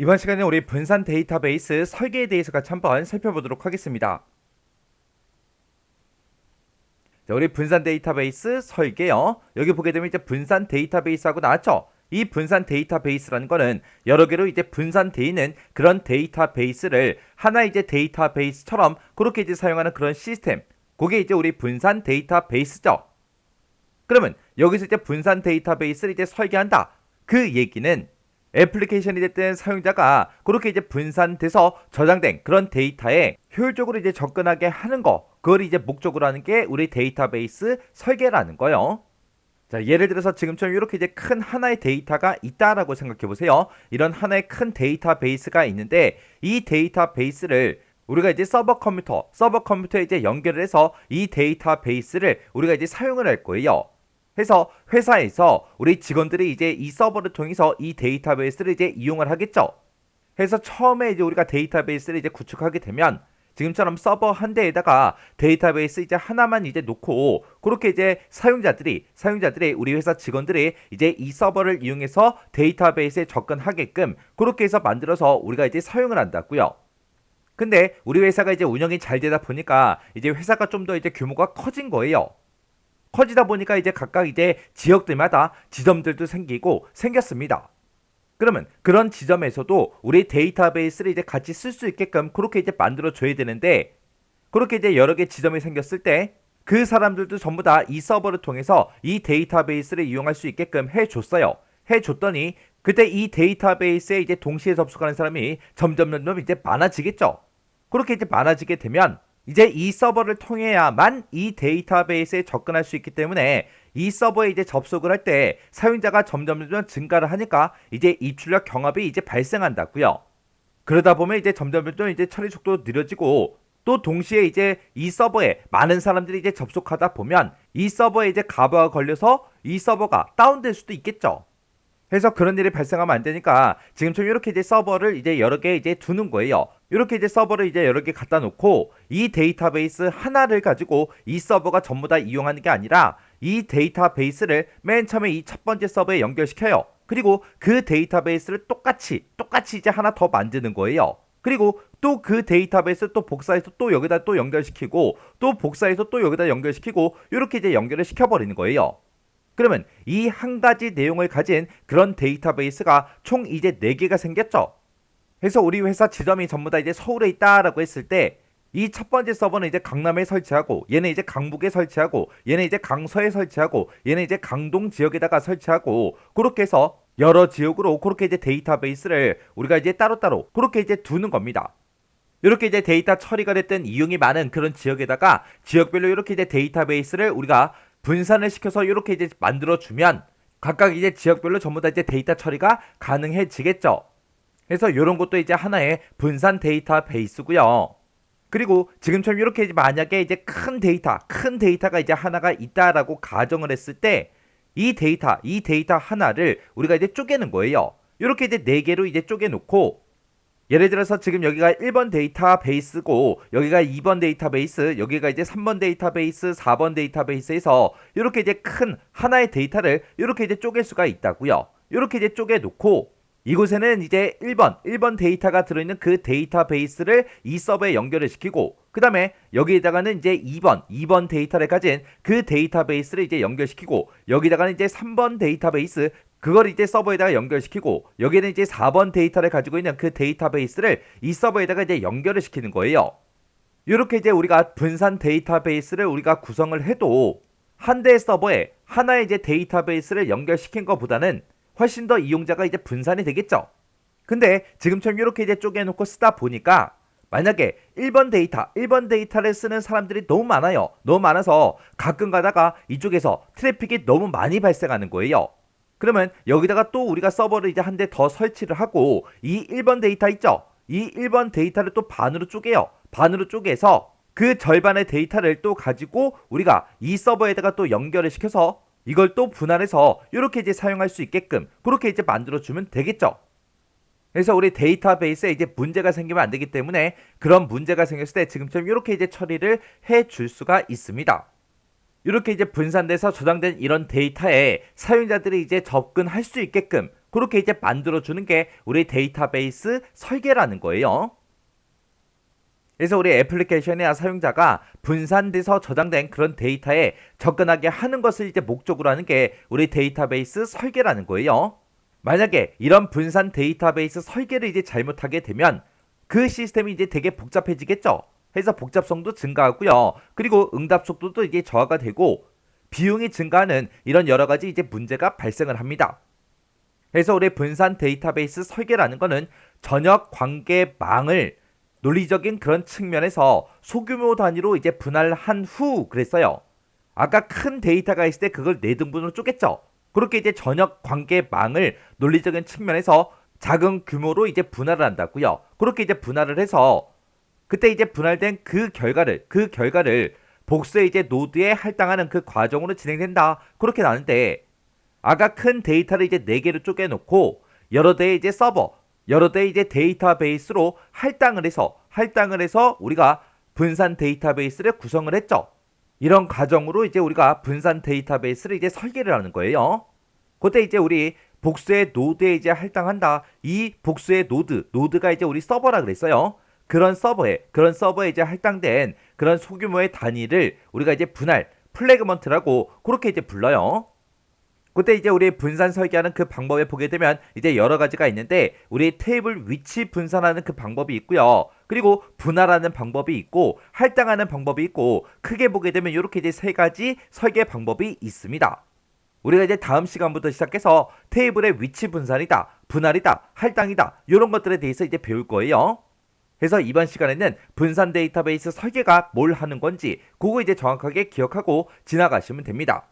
이번 시간에 우리 분산 데이터베이스 설계에 대해서 같이 한번 살펴보도록 하겠습니다. 자, 우리 분산 데이터베이스 설계요. 여기 보게 되면 이제 분산 데이터베이스하고 나왔죠. 이 분산 데이터베이스라는 거는 여러 개로 이제 분산되어 있는 그런 데이터베이스를 하나의 이제 데이터베이스처럼 그렇게 이제 사용하는 그런 시스템. 그게 이제 우리 분산 데이터베이스죠. 그러면 여기서 이제 분산 데이터베이스를 이제 설계한다. 그 얘기는 애플리케이션이 됐든 사용자가 그렇게 이제 분산돼서 저장된 그런 데이터에 효율적으로 이제 접근하게 하는 거, 그걸 이제 목적으로 하는 게 우리 데이터베이스 설계라는 거예요. 자, 예를 들어서 지금처럼 이렇게 이제 큰 하나의 데이터가 있다라고 생각해 보세요. 이런 하나의 큰 데이터베이스가 있는데 이 데이터베이스를 우리가 이제 서버 컴퓨터에 이제 연결을 해서 이 데이터베이스를 우리가 이제 사용을 할 거예요. 해서 회사에서 우리 직원들이 이제 이 서버를 통해서 이 데이터베이스를 이제 이용을 하겠죠. 해서 처음에 이제 우리가 데이터베이스를 이제 구축하게 되면 지금처럼 서버 한 대에다가 데이터베이스 이제 하나만 이제 놓고 그렇게 이제 사용자들이 우리 회사 직원들이 이제 이 서버를 이용해서 데이터베이스에 접근하게끔 그렇게 해서 만들어서 우리가 이제 사용을 한다고요. 근데 우리 회사가 이제 운영이 잘 되다 보니까 이제 회사가 좀 더 이제 규모가 커진 거예요. 커지다 보니까 이제 각각 이제 지역들마다 지점들도 생겼습니다. 그러면 그런 지점에서도 우리 데이터베이스를 이제 같이 쓸 수 있게끔 그렇게 이제 만들어 줘야 되는데 그렇게 이제 여러 개 지점이 생겼을 때 그 사람들도 전부 다 이 서버를 통해서 이 데이터베이스를 이용할 수 있게끔 해줬어요. 해줬더니 그때 이 데이터베이스에 이제 동시에 접속하는 사람이 점점 이제 많아지겠죠. 그렇게 이제 많아지게 되면 이제 이 서버를 통해야만 이 데이터베이스에 접근할 수 있기 때문에 이 서버에 이제 접속을 할 때 사용자가 점점 증가를 하니까 이제 입출력 경합이 이제 발생한다고요. 그러다 보면 이제 점점 이제 처리 속도도 느려지고 또 동시에 이제 이 서버에 많은 사람들이 이제 접속하다 보면 이 서버에 이제 가부가 걸려서 이 서버가 다운될 수도 있겠죠. 해서 그런 일이 발생하면 안 되니까 지금처럼 이렇게 이제 서버를 이제 여러 개 이제 두는 거예요. 이렇게 이제 서버를 이제 여러 개 갖다 놓고 이 데이터베이스 하나를 가지고 이 서버가 전부 다 이용하는 게 아니라 이 데이터베이스를 맨 처음에 이 첫 번째 서버에 연결시켜요. 그리고 그 데이터베이스를 똑같이 이제 하나 더 만드는 거예요. 그리고 또 그 데이터베이스 또 복사해서 또 여기다 또 연결시키고 또 복사해서 또 여기다 연결시키고 이렇게 이제 연결을 시켜버리는 거예요. 그러면 이 한 가지 내용을 가진 그런 데이터베이스가 총 이제 4개가 생겼죠. 그래서 우리 회사 지점이 전부 다 이제 서울에 있다라고 했을 때 이 첫 번째 서버는 이제 강남에 설치하고 얘는 이제 강북에 설치하고 얘는 이제 강서에 설치하고 얘는 이제 강동 지역에다가 설치하고 그렇게 해서 여러 지역으로 그렇게 이제 데이터베이스를 우리가 이제 따로따로 그렇게 이제 두는 겁니다. 이렇게 이제 데이터 처리가 됐든 이용이 많은 그런 지역에다가 지역별로 이렇게 이제 데이터베이스를 우리가 분산을 시켜서 이렇게 이제 만들어주면 각각 이제 지역별로 전부 다 이제 데이터 처리가 가능해지겠죠. 그래서 이런 것도 이제 하나의 분산 데이터베이스고요. 그리고 지금처럼 이렇게 이제 만약에 이제 큰 데이터가 이제 하나가 있다라고 가정을 했을 때 이 데이터 하나를 우리가 이제 쪼개는 거예요. 이렇게 이제 4개로 이제 쪼개놓고 예를 들어서 지금 여기가 1번 데이터베이스고 여기가 2번 데이터베이스, 여기가 이제 3번 데이터베이스, 4번 데이터베이스에서 이렇게 이제 큰 하나의 데이터를 이렇게 이제 쪼갤 수가 있다고요. 이렇게 이제 쪼개 놓고 이곳에는 이제 1번 데이터가 들어있는 그 데이터베이스를 이 서버에 연결을 시키고 그 다음에 여기에다가는 이제 2번 데이터를 가진 그 데이터베이스를 이제 연결시키고 여기다가는 이제 3번 데이터베이스 그걸 이제 서버에다가 연결시키고 여기는 이제 4번 데이터를 가지고 있는 그 데이터베이스를 이 서버에다가 이제 연결을 시키는 거예요. 이렇게 이제 우리가 분산 데이터베이스를 우리가 구성을 해도 한 대의 서버에 하나의 이제 데이터베이스를 연결시킨 것보다는 훨씬 더 이용자가 이제 분산이 되겠죠. 근데 지금처럼 이렇게 이제 쪼개놓고 쓰다 보니까 만약에 1번 데이터를 쓰는 사람들이 너무 많아요. 너무 많아서 가끔 가다가 이쪽에서 트래픽이 너무 많이 발생하는 거예요. 그러면 여기다가 또 우리가 서버를 이제 한 대 더 설치를 하고 이 1번 데이터 있죠? 이 1번 데이터를 또 반으로 쪼개요. 반으로 쪼개서 그 절반의 데이터를 또 가지고 우리가 이 서버에다가 또 연결을 시켜서 이걸 또 분할해서 이렇게 이제 사용할 수 있게끔 그렇게 이제 만들어주면 되겠죠. 그래서 우리 데이터베이스에 이제 문제가 생기면 안 되기 때문에 그런 문제가 생겼을 때 지금처럼 이렇게 이제 처리를 해줄 수가 있습니다. 이렇게 이제 분산돼서 저장된 이런 데이터에 사용자들이 이제 접근할 수 있게끔 그렇게 이제 만들어주는 게 우리 데이터베이스 설계라는 거예요. 그래서 우리 애플리케이션이나 사용자가 분산돼서 저장된 그런 데이터에 접근하게 하는 것을 이제 목적으로 하는 게 우리 데이터베이스 설계라는 거예요. 만약에 이런 분산 데이터베이스 설계를 이제 잘못하게 되면 그 시스템이 이제 되게 복잡해지겠죠. 해서 복잡성도 증가하고요. 그리고 응답 속도도 이제 저하가 되고 비용이 증가하는 이런 여러 가지 이제 문제가 발생을 합니다. 그래서 우리 분산 데이터베이스 설계라는 거는 전역 관계망을 논리적인 그런 측면에서 소규모 단위로 이제 분할한 후 그랬어요. 아까 큰 데이터가 있을 때 그걸 4등분으로 쪼갰죠. 그렇게 이제 전역 관계망을 논리적인 측면에서 작은 규모로 이제 분할을 한다고요. 그렇게 이제 분할을 해서 그때 이제 분할된 그 결과를 복수의 이제 노드에 할당하는 그 과정으로 진행된다. 그렇게 나는데 아까 큰 데이터를 이제 4개로 쪼개놓고 여러 대의 이제 서버, 여러 대의 이제 데이터베이스로 할당을 해서 우리가 분산 데이터베이스를 구성을 했죠. 이런 과정으로 이제 우리가 분산 데이터베이스를 이제 설계를 하는 거예요. 그때 이제 우리 복수의 노드에 이제 할당한다. 이 복수의 노드가 이제 우리 서버라 그랬어요. 그런 서버에 이제 할당된 그런 소규모의 단위를 우리가 이제 플래그먼트라고 그렇게 이제 불러요. 그때 이제 우리 분산 설계하는 그 방법에 보게 되면 이제 여러 가지가 있는데 우리 테이블 위치 분산하는 그 방법이 있고요. 그리고 분할하는 방법이 있고 할당하는 방법이 있고 크게 보게 되면 이렇게 이제 3가지 설계 방법이 있습니다. 우리가 이제 다음 시간부터 시작해서 테이블의 위치 분산이다, 분할이다, 할당이다 이런 것들에 대해서 이제 배울 거예요. 그래서 이번 시간에는 분산 데이터베이스 설계가 뭘 하는 건지 그거 이제 정확하게 기억하고 지나가시면 됩니다.